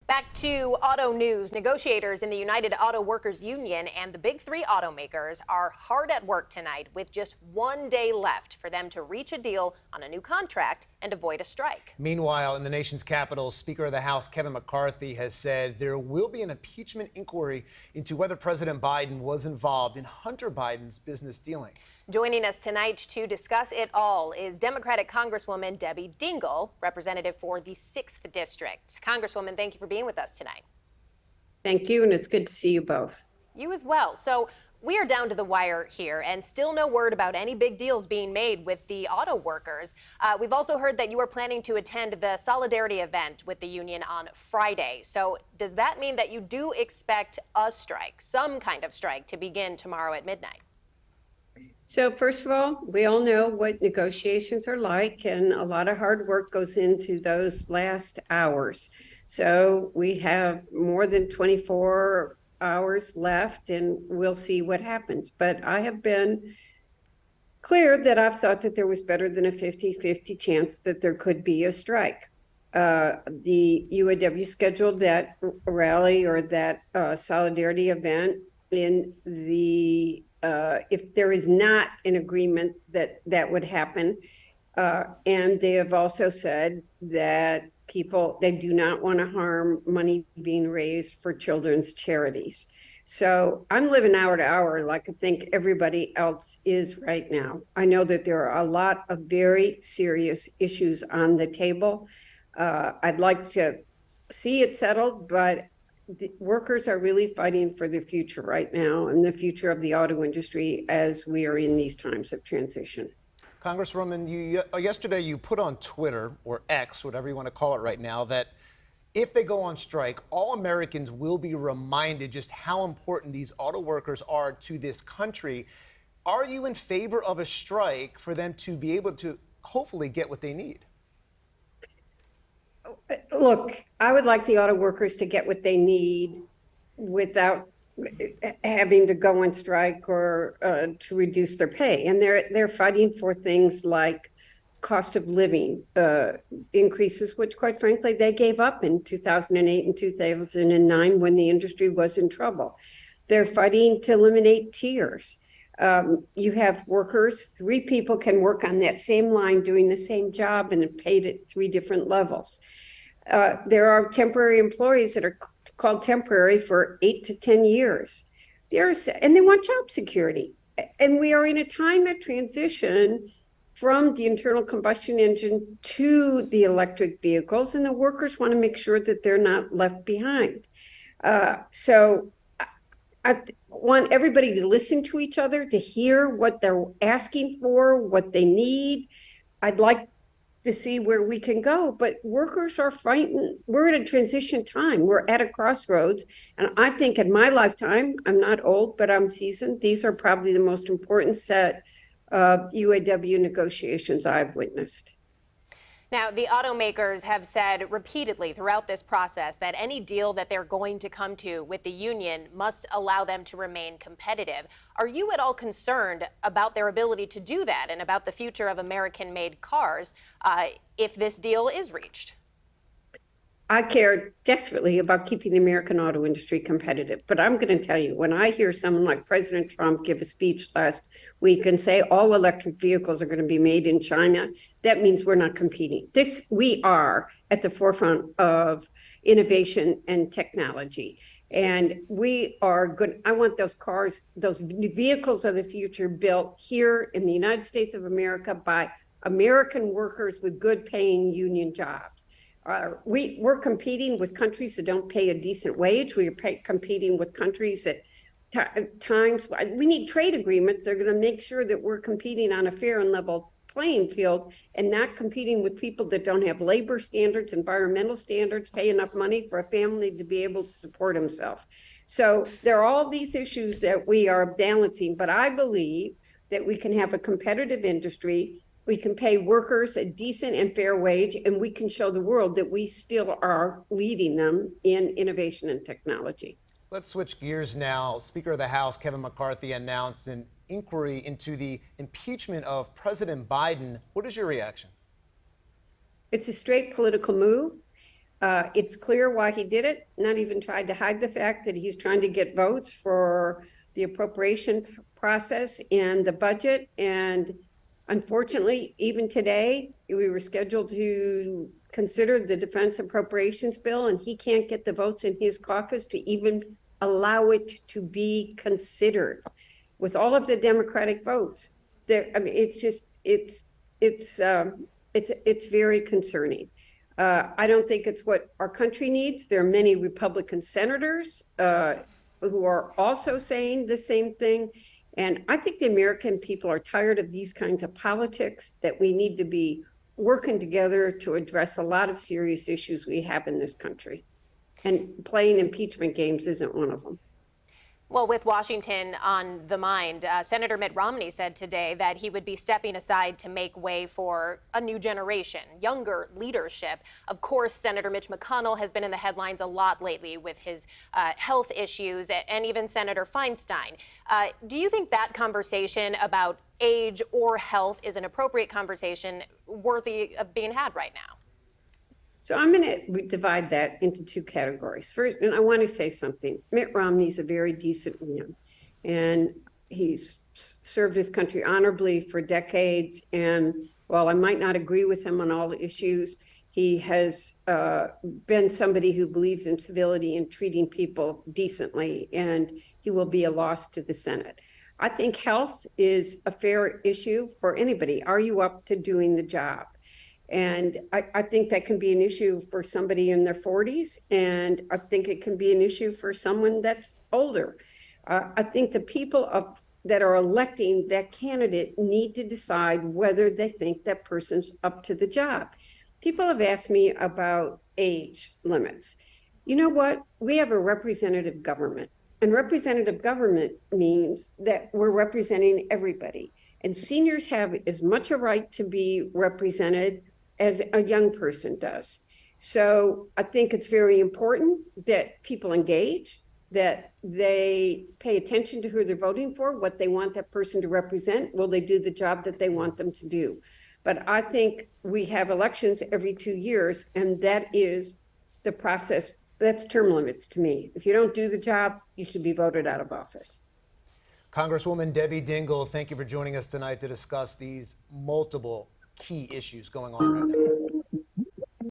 Back to auto news. Negotiators in the United Auto Workers Union and the Big Three automakers are hard at work tonight with just one day left for them to reach a deal on a new contract and avoid a strike. Meanwhile, in the nation's capital, Speaker of the House Kevin McCarthy has said there will be an impeachment inquiry into whether President Biden was involved in Hunter Biden's business dealings. Joining us tonight to discuss it all is Democratic Congresswoman Debbie Dingell, representative for the 6th District. Congresswoman, thank you for being with us tonight. Thank you, and it's good to see you both. You as well. So we are down to the wire here, and still no word about any big deals being made with the auto workers. We've also heard that you are planning to attend the solidarity event with the union on Friday. So does that mean that you do expect a strike, some kind of strike, to begin tomorrow at midnight? So first of all, we all know what negotiations are like, and a lot of hard work goes into those last hours. So we have more than 24 hours left, and we'll see what happens. But I have been clear that I've thought that there was better than a 50-50 chance that there could be a strike. The UAW scheduled that rally or that solidarity event in the if there is not an agreement that would happen. And they have also said that they do not want to harm money being raised for children's charities. So I'm living hour to hour like I think everybody else is right now. I know that there are a lot of very serious issues on the table. I'd like to see it settled, but the workers are really fighting for the future right now and the future of the auto industry as we are in these times of transition. Congresswoman, yesterday you put on Twitter, or X, whatever you want to call it right now, that if they go on strike, all Americans will be reminded just how important these auto workers are to this country. Are you in favor of a strike for them to be able to hopefully get what they need? Look, I would like the auto workers to get what they need without having to go on strike or to reduce their pay. And they're fighting for things like cost of living increases, which quite frankly, they gave up in 2008 and 2009 when the industry was in trouble. They're fighting to eliminate tiers. You have workers, 3 people can work on that same line doing the same job and paid at 3 different levels. There are temporary employees that are called temporary for 8 to 10 years. And they want job security. And we are in a time of transition from the internal combustion engine to the electric vehicles, and the workers want to make sure that they're not left behind. So I want everybody to listen to each other, to hear what they're asking for, what they need. I'd like to see where we can go, but workers are fighting. We're at a transition time. We're at a crossroads. And I think in my lifetime, I'm not old, but I'm seasoned. These are probably the most important set of UAW negotiations I've witnessed. Now, the automakers have said repeatedly throughout this process that any deal that they're going to come to with the union must allow them to remain competitive. Are you at all concerned about their ability to do that and about the future of American-made cars if this deal is reached? I care desperately about keeping the American auto industry competitive. But I'm going to tell you, when I hear someone like President Trump give a speech last week and say all electric vehicles are going to be made in China, that means we're not competing. We are at the forefront of innovation and technology. And we are good. I want those cars, those vehicles of the future built here in the United States of America by American workers with good paying union jobs. We're competing with countries that don't pay a decent wage. We're competing with countries that times we need trade agreements that are going to make sure that we're competing on a fair and level playing field and not competing with people that don't have labor standards, environmental standards, pay enough money for a family to be able to support himself. So there are all these issues that we are balancing, but I believe that we can have a competitive industry. We can pay workers a decent and fair wage, and we can show the world that we still are leading them in innovation and technology. Let's switch gears now. Speaker of the House Kevin McCarthy announced an inquiry into the impeachment of President Biden. What is your reaction? It's a straight political move. It's clear why he did it, not even tried to hide the fact that he's trying to get votes for the appropriation process and the budget. And unfortunately, even today, we were scheduled to consider the defense appropriations bill, and he can't get the votes in his caucus to even allow it to be considered. With all of the Democratic votes, there, I mean, it's just, it's very concerning. I don't think it's what our country needs. There are many Republican senators who are also saying the same thing. And I think the American people are tired of these kinds of politics, that we need to be working together to address a lot of serious issues we have in this country. And playing impeachment games isn't one of them. Well, with Washington on the mind, Senator Mitt Romney said today that he would be stepping aside to make way for a new generation, younger leadership. Of course, Senator Mitch McConnell has been in the headlines a lot lately with his health issues, and even Senator Feinstein. Do you think that conversation about age or health is an appropriate conversation worthy of being had right now? So I'm going to divide that into two categories. First, and I want to say something. Mitt Romney's a very decent man, and he's served his country honorably for decades. And while I might not agree with him on all the issues, he has been somebody who believes in civility and treating people decently, and he will be a loss to the Senate. I think health is a fair issue for anybody. Are you up to doing the job? And I think that can be an issue for somebody in their 40s, and I think it can be an issue for someone that's older. I think the people that are electing that candidate need to decide whether they think that person's up to the job. People have asked me about age limits. You know what? We have a representative government, and representative government means that we're representing everybody. And seniors have as much a right to be represented as a young person does. So I think it's very important that people engage, that they pay attention to who they're voting for, what they want that person to represent. Will they do the job that they want them to do? But I think we have elections every 2 years, and that is the process. That's term limits to me. If you don't do the job, you should be voted out of office. Congresswoman Debbie Dingell, thank you for joining us tonight to discuss these multiple key issues going on right now.